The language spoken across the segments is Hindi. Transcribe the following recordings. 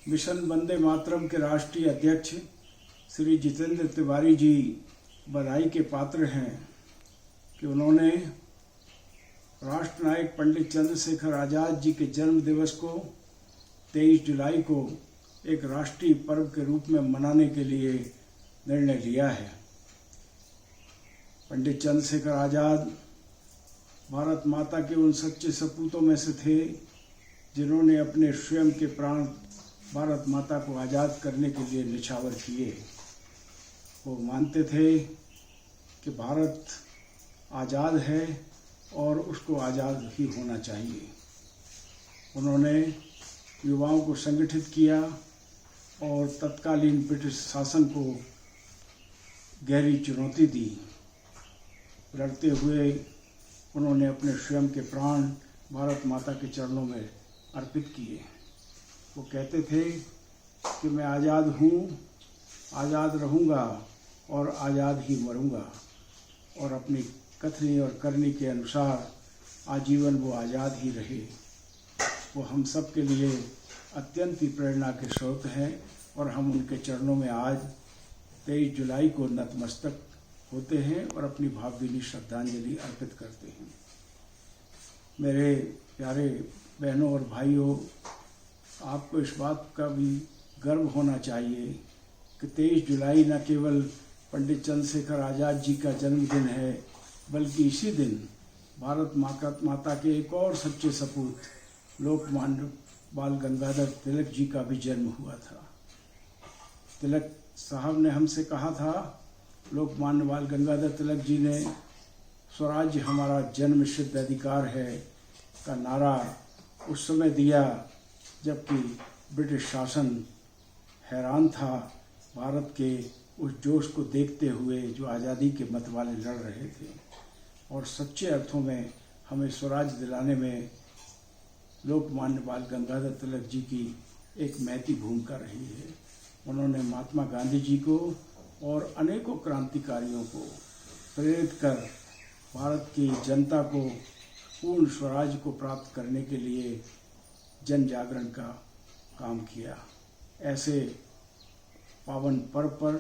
मिशन वंदे मातरम के राष्ट्रीय अध्यक्ष श्री जितेंद्र तिवारी जी बधाई के पात्र हैं कि उन्होंने राष्ट्र नायक पंडित चंद्रशेखर आज़ाद जी के जन्म दिवस को 23 जुलाई को एक राष्ट्रीय पर्व के रूप में मनाने के लिए निर्णय लिया है। पंडित चंद्रशेखर आज़ाद भारत माता के उन सच्चे सपूतों में से थे जिन्होंने अपने स्वयं के प्राण भारत माता को आज़ाद करने के लिए निछावर किए। वो मानते थे कि भारत आज़ाद है और उसको आज़ाद ही होना चाहिए। उन्होंने युवाओं को संगठित किया और तत्कालीन ब्रिटिश शासन को गहरी चुनौती दी। लड़ते हुए उन्होंने अपने स्वयं के प्राण भारत माता के चरणों में अर्पित किए। वो कहते थे कि मैं आज़ाद हूँ, आज़ाद रहूँगा और आज़ाद ही मरूँगा, और अपनी कथनी और करनी के अनुसार आजीवन वो आज़ाद ही रहे। वो हम सब के लिए अत्यंत ही प्रेरणा के स्रोत हैं और हम उनके चरणों में आज 23 जुलाई को नतमस्तक होते हैं और अपनी भावभीनी श्रद्धांजलि अर्पित करते हैं। मेरे प्यारे बहनों और भाइयों, आपको इस बात का भी गर्व होना चाहिए कि 23 जुलाई न केवल पंडित चंद्रशेखर आज़ाद जी का जन्मदिन है, बल्कि इसी दिन भारत माता के एक और सच्चे सपूत लोकमान्य बाल गंगाधर तिलक जी का भी जन्म हुआ था। तिलक साहब ने हमसे कहा था, लोकमान्य बाल गंगाधर तिलक जी ने स्वराज्य हमारा जन्म सिद्ध अधिकार है का नारा उस समय दिया जबकि ब्रिटिश शासन हैरान था भारत के उस जोश को देखते हुए जो आज़ादी के मत वाले लड़ रहे थे, और सच्चे अर्थों में हमें स्वराज दिलाने में लोकमान्य बाल गंगाधर तिलक जी की एक महती भूमिका रही है। उन्होंने महात्मा गांधी जी को और अनेकों क्रांतिकारियों को प्रेरित कर भारत की जनता को पूर्ण स्वराज को प्राप्त करने के लिए जन जागरण का काम किया। ऐसे पावन पर्व पर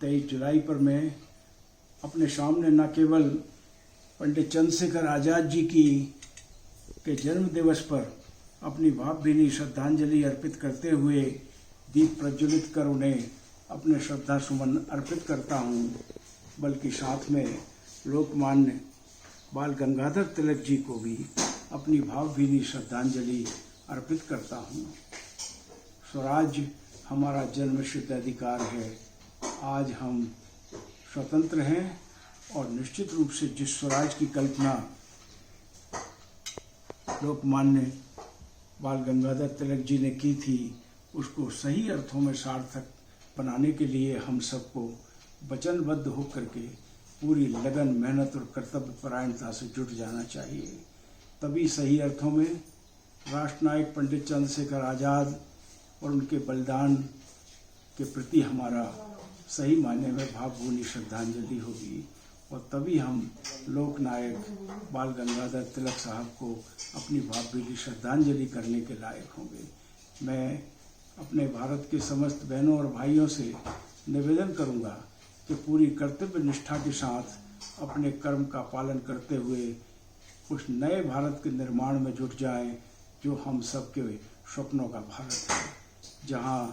23 जुलाई पर मैं अपने सामने न केवल पंडित चंद्रशेखर आज़ाद जी के जन्म दिवस पर अपनी भावभीनी श्रद्धांजलि अर्पित करते हुए दीप प्रज्वलित कर उन्हें अपने श्रद्धा सुमन अर्पित करता हूँ, बल्कि साथ में लोकमान्य बाल गंगाधर तिलक जी को भी अपनी भावभीनी श्रद्धांजलि अर्पित करता हूँ। स्वराज हमारा जन्मसिद्ध अधिकार है। आज हम स्वतंत्र हैं और निश्चित रूप से जिस स्वराज की कल्पना लोकमान्य बाल गंगाधर तिलक जी ने की थी, उसको सही अर्थों में सार्थक बनाने के लिए हम सबको वचनबद्ध होकर के पूरी लगन, मेहनत और कर्तव्य परायणता से जुट जाना चाहिए। तभी सही अर्थों में राष्ट्र नायक पंडित चंद्रशेखर आज़ाद और उनके बलिदान के प्रति हमारा सही मायने में भावभीनी श्रद्धांजलि होगी, और तभी हम लोकनायक बाल गंगाधर तिलक साहब को अपनी भावभीनी श्रद्धांजलि करने के लायक होंगे। मैं अपने भारत के समस्त बहनों और भाइयों से निवेदन करूंगा कि पूरी कर्तव्य निष्ठा के साथ अपने कर्म का पालन करते हुए उस नए भारत के निर्माण में जुट जाएं जो हम सब के सपनों का भारत है, जहां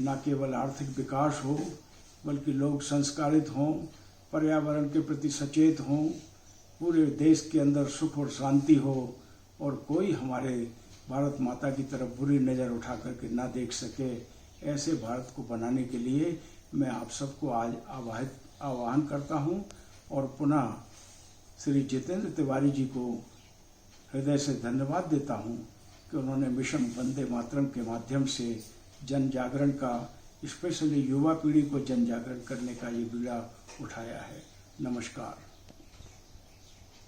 न केवल आर्थिक विकास हो बल्कि लोग संस्कारित हों, पर्यावरण के प्रति सचेत हों, पूरे देश के अंदर सुख और शांति हो और कोई हमारे भारत माता की तरफ बुरी नज़र उठा करके ना देख सके। ऐसे भारत को बनाने के लिए मैं आप सबको आज आह्वान करता हूं और पुनः श्री जितेंद्र तिवारी जी को हृदय से धन्यवाद देता हूं कि उन्होंने मिशन वंदे मातरम के माध्यम से जन जागरण का, स्पेशली युवा पीढ़ी को जन जागरण करने का ये बीड़ा उठाया है। नमस्कार।